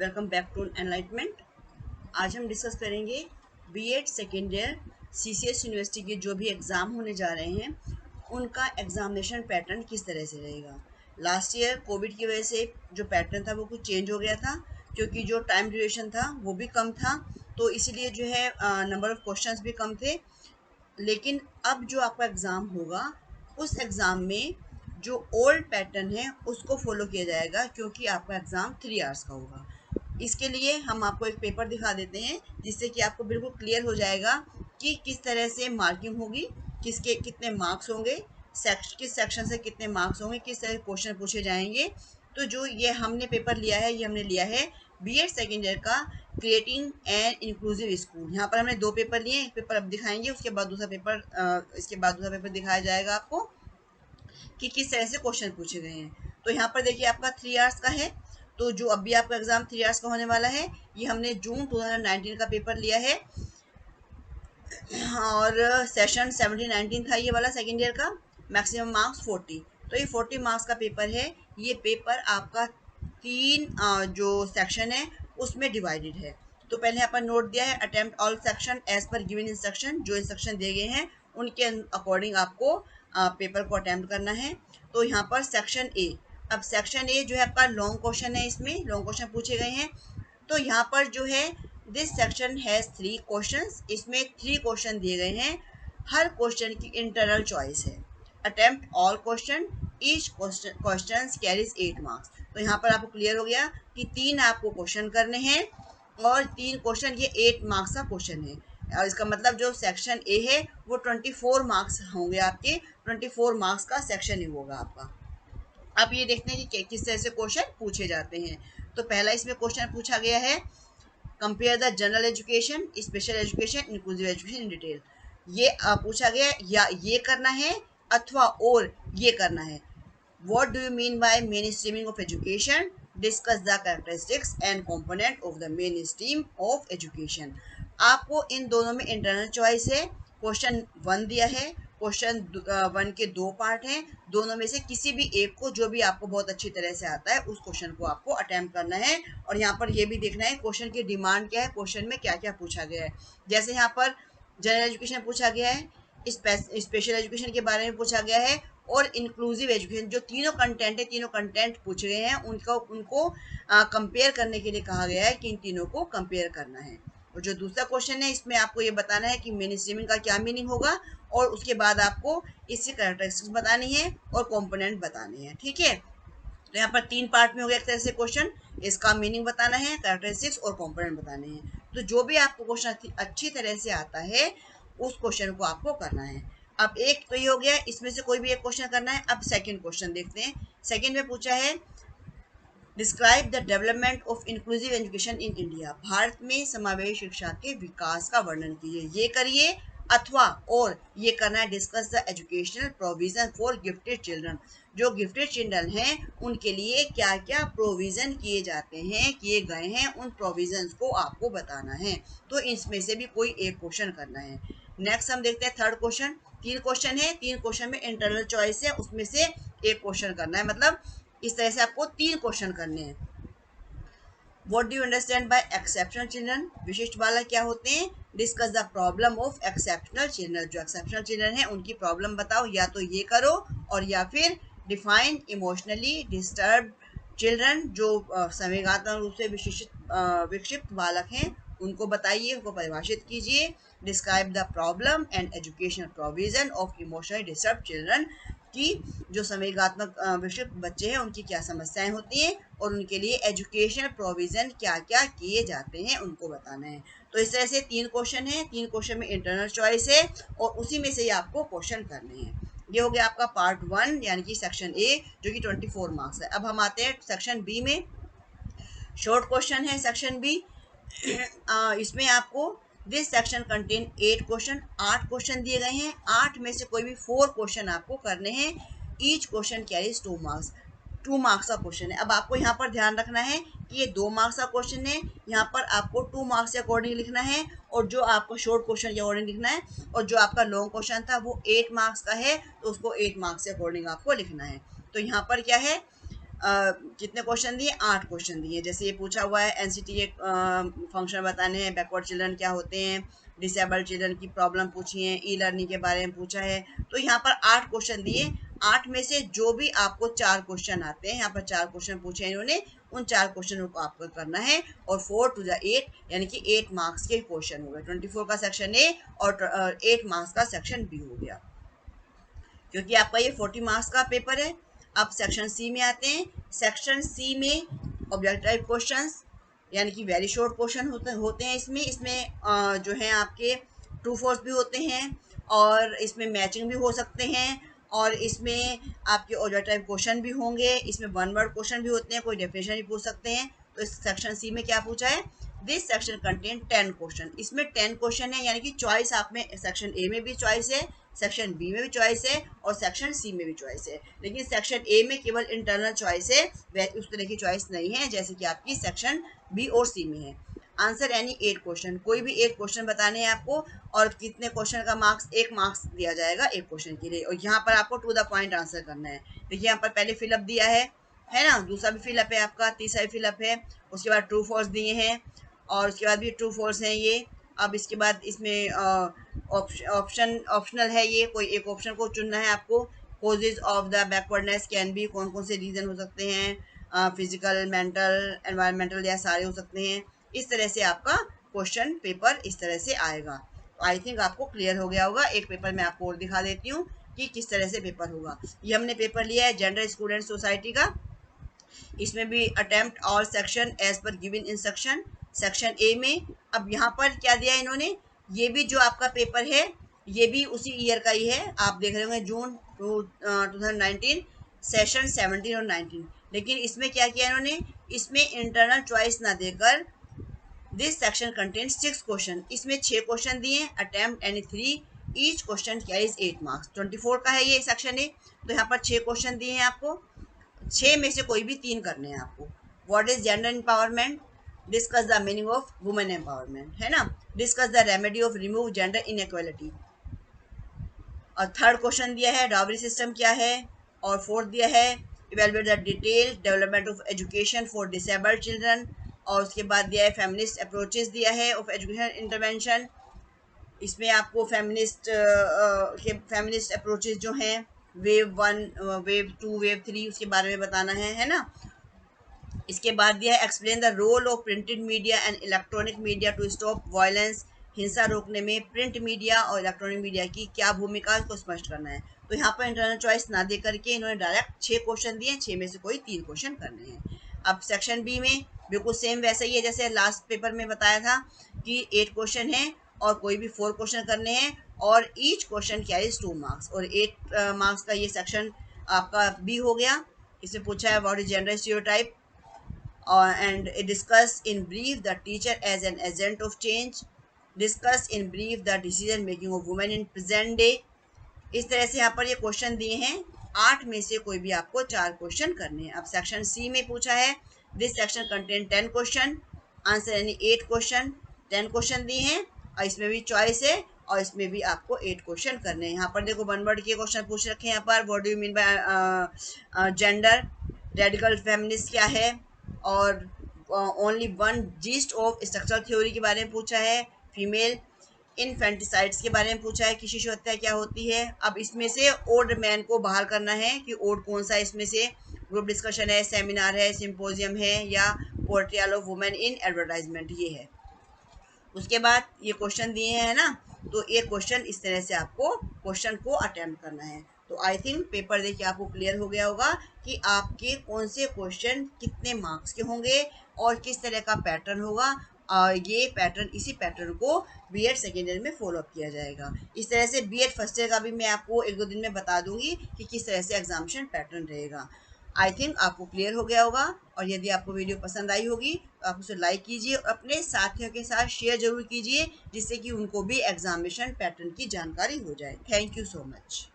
Welcome back to enlightenment. आज हम discuss करेंगे BEd second year CCS university के जो भी एग्ज़ाम होने जा रहे हैं उनका एग्जामिनेशन पैटर्न किस तरह से रहेगा। लास्ट ईयर कोविड की वजह से जो पैटर्न था वो कुछ चेंज हो गया था, क्योंकि जो टाइम ड्यूरेशन था वो भी कम था, तो इसीलिए जो है नंबर ऑफ क्वेश्चंस भी कम थे। लेकिन अब जो आपका एग्ज़ाम होगा उस एग्ज़ाम में जो ओल्ड पैटर्न है उसको फॉलो किया जाएगा, क्योंकि आपका एग्ज़ाम 3 आवर्स का होगा। इसके लिए हम आपको एक पेपर दिखा देते हैं जिससे कि आपको बिल्कुल क्लियर हो जाएगा कि किस तरह से मार्किंग होगी, किसके कितने मार्क्स होंगे, किस सेक्शन से कितने मार्क्स होंगे, किस तरह के क्वेश्चन पूछे जाएंगे। तो जो ये हमने पेपर लिया है, ये हमने लिया है बीएड सेकेंड ईयर का क्रिएटिंग एंड इंक्लूसिव स्कूल। यहाँ पर हमने 2 पेपर लिए, एक पेपर अब दिखाएंगे, उसके बाद दूसरा पेपर इसके बाद दूसरा पेपर दिखाया जाएगा आपको कि किस तरह से क्वेश्चन पूछे गए हैं। तो यहाँ पर देखिए आपका 3 आवर्स का है, तो जो अभी आपका एग्जाम 3 आवर्स का होने वाला है, ये हमने जून 2019 का पेपर लिया है और सेशन 17-19 था ये वाला सेकेंड ईयर का। मैक्सिमम मार्क्स 40, तो ये 40 मार्क्स का पेपर है। ये पेपर आपका 3 जो सेक्शन है उसमें डिवाइडेड है। तो पहले यहाँ पर नोट दिया है, attempt all section as per given instruction. जो इंस्ट्रक्शन दिए गए हैं उनके अकॉर्डिंग आपको पेपर को अटेम्प्ट करना है। तो यहाँ पर सेक्शन ए, अब सेक्शन ए जो है आपका लॉन्ग क्वेश्चन है, इसमें लॉन्ग क्वेश्चन पूछे गए हैं। तो यहाँ पर जो है दिस सेक्शन हैज 3 क्वेश्चंस, इसमें 3 क्वेश्चन दिए गए हैं। हर क्वेश्चन की इंटरनल चॉइस है। Attempt all question, each question carries 8 marks. तो यहाँ पर आपको क्लियर हो गया कि 3 आपको क्वेश्चन करने हैं और 3 क्वेश्चन ये 8 मार्क्स का क्वेश्चन है। और इसका मतलब जो सेक्शन ए है वो 24 मार्क्स होंगे आपके, 24 मार्क्स का सेक्शन ए होगा आपका। अब ये देखते हैं कि किस तरह से क्वेश्चन पूछे जाते हैं। तो पहला इसमें क्वेश्चन पूछा गया है, compare the general education, special education, inclusive education in detail. ये पूछा गया या ये करना है अथवा और ये करना है। What do you mean by main streaming of education, discuss the characteristics and component of the main stream of education. आपको इन दोनों में इंटरनल चॉइस है। क्वेश्चन 1 दिया है, क्वेश्चन 1 के 2 पार्ट हैं, दोनों में से किसी भी एक को, जो भी आपको बहुत अच्छी तरह से आता है उस क्वेश्चन को आपको अटेम्प्ट करना है। और यहाँ पर ये भी देखना है क्वेश्चन की डिमांड क्या है, क्वेश्चन में क्या क्या पूछा गया है। जैसे यहाँ पर जनरल एजुकेशन पूछा गया है, स्पेशल एजुकेशन के बारे में पूछा गया है और इंक्लूसिव एजुकेशन, जो तीनों कंटेंट है, तीनों कंटेंट पूछे गए हैं, उनको कंपेयर करने के लिए कहा गया है कि इन तीनों को कंपेयर करना है। और जो दूसरा क्वेश्चन है इसमें आपको ये बताना है कि मेन स्ट्रीमिंग का क्या मीनिंग होगा, और उसके बाद आपको इसकी कैरेक्टरिस्टिक्स बतानी है और कंपोनेंट बताने हैं। ठीक है, तो यहाँ पर 3 पार्ट में हो गया एक तरह से क्वेश्चन, इसका मीनिंग बताना है, कैरेक्टरिस्टिक्स और कंपोनेंट बताने हैं। तो जो भी आपको क्वेश्चन अच्छी तरह से आता है उस क्वेश्चन को आपको करना है। अब एक तो ये हो गया, इसमें से कोई भी एक क्वेश्चन करना है। अब सेकंड क्वेश्चन देखते हैं। सेकंड में पूछा है, describe the development of inclusive education in India. Bharat में समावेशी शिक्षा के विकास का वर्णन कीजिए। ये करिए अथवा और ये करना है, discuss the educational provision for gifted children. जो गिफ्टेड चिल्ड्रन हैं उनके लिए क्या क्या प्रोविजन किए जाते हैं, किए गए हैं, उन प्रोविजंस को आपको बताना है। तो इसमें से भी कोई एक क्वेश्चन करना है। नेक्स्ट हम देखते हैं थर्ड क्वेश्चन। 3 क्वेश्चन है, 3 क्वेश्चन में इंटरनल चॉइस है, उसमें से एक क्वेश्चन करना है। मतलब इस तरह से आपको 3 क्वेश्चन करने हैं। What do you understand by exceptional children, विशिष्ट बालक क्या होते हैं। Discuss the problem of exceptional children, जो एक्सेप्शनल चिल्ड्रन है उनकी प्रॉब्लम बताओ। या तो ये करो और या फिर डिफाइन इमोशनली डिस्टर्ब चिल्ड्रन, जो संवेगात्मक रूप से विक्षिप्त बालक हैं उनको बताइए, उनको परिभाषित कीजिए। Describe the problem and educational provision of emotionally disturb children, कि जो संवेगात्मक विक्षिप्त बच्चे हैं उनकी क्या समस्याएं होती हैं और उनके लिए एजुकेशनल प्रोविजन क्या क्या किए जाते हैं उनको बताना है। तो इस तरह से 3 क्वेश्चन है, 3 क्वेश्चन में इंटरनल चॉइस है और उसी में से ही आपको क्वेश्चन करने हैं। ये हो गया आपका पार्ट 1 यानी कि सेक्शन ए, जो कि 24 मार्क्स है। अब हम आते हैं सेक्शन बी में। शॉर्ट क्वेश्चन है सेक्शन बी। इसमें आपको this section contain 8 question, 8 question दिए गए हैं। 8 में से कोई भी 4 क्वेश्चन आपको करने हैं। Each question carries 2 marks, 2 marks का क्वेश्चन है। अब आपको यहाँ पर ध्यान रखना है कि ये 2 मार्क्स का क्वेश्चन है, यहाँ पर आपको 2 मार्क्स के अकॉर्डिंग लिखना है, और जो आपको शॉर्ट क्वेश्चन के अकॉर्डिंग लिखना है, और जो आपका लॉन्ग क्वेश्चन था वो 8 मार्क्स का है तो उसको 8 मार्क्स के अकॉर्डिंग आपको लिखना है। तो यहाँ पर क्या है, कितने क्वेश्चन दिए, 8 क्वेश्चन दिए। जैसे ये पूछा हुआ है एनसीटी के फंक्शन बताने हैं, बैकवर्ड चिल्ड्रन क्या होते हैं, डिसेबल्ड चिल्ड्रन की प्रॉब्लम पूछी है, ई लर्निंग के बारे में पूछा है। तो यहाँ पर 8 क्वेश्चन दिए, 8 में से जो भी आपको 4 क्वेश्चन आते हैं, यहाँ पर 4 क्वेश्चन पूछे हैं इन्होंने, उन 4 क्वेश्चनों को आपको करना है। और 4 to the 8 यानी कि 8 मार्क्स के क्वेश्चन हो गए। 24 का सेक्शन ए और 8 मार्क्स का सेक्शन बी हो गया, क्योंकि आपका ये 40 मार्क्स का पेपर है। अब सेक्शन सी में आते हैं। सेक्शन सी में ऑब्जेक्टिव क्वेश्चंस यानी कि वेरी शॉर्ट क्वेश्चन होते हैं इसमें। इसमें जो है आपके ट्रू फॉल्स भी होते हैं, और इसमें मैचिंग भी हो सकते हैं, और इसमें आपके ऑब्जेक्टिव क्वेश्चन भी होंगे। इसमें वन वर्ड क्वेश्चन भी होते हैं, कोई डेफिनेशन भी पूछ सकते हैं। तो इस सेक्शन सी में क्या पूछा है, दिस सेक्शन कंटेन 10 क्वेश्चन। इसमें 10 क्वेश्चन है, यानी कि चॉइस आप में सेक्शन ए में भी चॉइस है, सेक्शन बी में भी चॉइस है, और सेक्शन सी में भी चॉइस है। लेकिन सेक्शन ए में केवल इंटरनल चॉइस है, वह उस तरह की चॉइस नहीं है जैसे कि आपकी सेक्शन बी और सी में है। आंसर एनी 8 क्वेश्चन, कोई भी 8 क्वेश्चन बताने हैं आपको, और कितने क्वेश्चन का मार्क्स, 1 मार्क्स दिया जाएगा 1 क्वेश्चन के लिए। और यहाँ पर आपको टू द पॉइंट आंसर करना है। देखिए यहाँ पर पहले फिलअप दिया है ना, दूसरा भी फिलअप है आपका, तीसरा भी फिलअप है, उसके बाद ट्रू फॉल्स दिए हैं, और उसके बाद भी ट्रू फॉल्स हैं ये। अब इसके बाद इसमें ऑप्शनल है ये, कोई एक ऑप्शन को चुनना है आपको। Causes of the backwardness can be, कौन कौन से रीजन हो सकते हैं, फिजिकल, मेंटल, एनवायरमेंटल, या सारे हो सकते हैं। इस तरह से आपका क्वेश्चन पेपर इस तरह से आएगा। तो आई थिंक आपको क्लियर हो गया होगा। एक पेपर मैं आपको और दिखा देती हूँ कि किस तरह से पेपर होगा। ये हमने पेपर लिया है जेंडर स्टूडेंट सोसाइटी का। इसमें भी attempt all section as per given instruction, section A में। अब यहाँ पर क्या दिया इन्होंने, ये भी जो आपका पेपर है ये भी उसी ईयर का ही है। आप देख रहे होंगे जून 2019, सेशन 17 और 19। लेकिन इसमें क्या किया इन्होंने, इसमें इंटरनल चॉइस ना देकर दिस सेक्शन कंटेन्स 6 क्वेश्चन, इसमें 6 क्वेश्चन दिए, attempt any 3, each question carries 8 marks. 24 का है ये सेक्शन है, तो यहाँ पर 6 क्वेश्चन दिए हैं आपको, 6 में से कोई भी 3 करने हैं आपको। What is gender empowerment, discuss the meaning of women empowerment, है ना, discuss the remedy of remove gender inequality. और थर्ड क्वेश्चन दिया है डावरी सिस्टम क्या है, और फोर्थ दिया है evaluate the detail development of education for disabled children, और उसके बाद दिया है फेमिनिस्ट अप्रोचेस दिया है ऑफ एजुकेशन इंटरवेंशन। इसमें आपको फेमिनिस्ट के फेमिनिस्ट अप्रोचेस जो हैं, वेव 1, वेव 2, वेव 3, उसके बारे में बताना है ना। इसके बाद दिया है explain the role of printed media and electronic media to stop violence, हिंसा रोकने में प्रिंट मीडिया और इलेक्ट्रॉनिक मीडिया की क्या भूमिका है, उसको स्पष्ट करना है। तो यहाँ पर इंटरनल चॉइस ना दे करके इन्होंने डायरेक्ट 6 क्वेश्चन दिए, 6 में से कोई 3 क्वेश्चन करने हैं। अब सेक्शन बी में बिल्कुल सेम वैसा ही है जैसे लास्ट पेपर में बताया था कि 8 क्वेश्चन है और कोई भी 4 क्वेश्चन करने हैं, और ईच क्वेश्चन कैरीज 2 मार्क्स, और 8 मार्क्स का ये सेक्शन आपका बी हो गया। इसमें पूछा है what is gender stereotype, and discuss in brief the teacher as an agent of change, discuss in brief the decision making of women in present day। इस तरह से यहाँ पर ये क्वेश्चन दिए हैं, 8 में से कोई भी आपको 4 क्वेश्चन करने हैं। अब सेक्शन सी में पूछा है this section contain 10 question, answer यानी 8 क्वेश्चन, 10 क्वेश्चन दिए हैं, और इसमें भी चॉइस है, और इसमें भी आपको 8 क्वेश्चन करने हैं। यहाँ पर देखो वन वर्ड के क्वेश्चन पूछ रखे हैं यहाँ पर, what do you mean by gender, radical feminist क्या है, और only one gist of structural theory के बारे में पूछा है, फीमेल इनफेंटिसाइड्स के बारे में पूछा है कि शिशु हत्या क्या होती है। अब इसमें से ओल्ड मैन को बाहर करना है कि ओल्ड कौन सा है, इसमें से ग्रुप डिस्कशन है, सेमिनार है, सिंपोजियम है, या portrayal of women in advertisement, ये है। उसके बाद ये क्वेश्चन दिए हैं ना, तो एक क्वेश्चन इस तरह से आपको क्वेश्चन को अटेम्प्ट करना है। तो आई थिंक पेपर देखिए आपको क्लियर हो गया होगा कि आपके कौन से क्वेश्चन कितने मार्क्स के होंगे और किस तरह का पैटर्न होगा। ये पैटर्न, इसी पैटर्न को बीएड सेकेंड ईयर में फॉलो अप किया जाएगा। इस तरह से बीएड फर्स्ट ईयर का भी मैं आपको 1-2 दिन में बता दूंगी कि किस तरह से एग्जामिनेशन पैटर्न रहेगा। आई थिंक आपको क्लियर हो गया होगा, और यदि आपको वीडियो पसंद आई होगी तो आप उसे लाइक कीजिए और अपने साथियों के साथ शेयर जरूर कीजिए, जिससे कि उनको भी एग्जामिनेशन पैटर्न की जानकारी हो जाए। Thank you so much.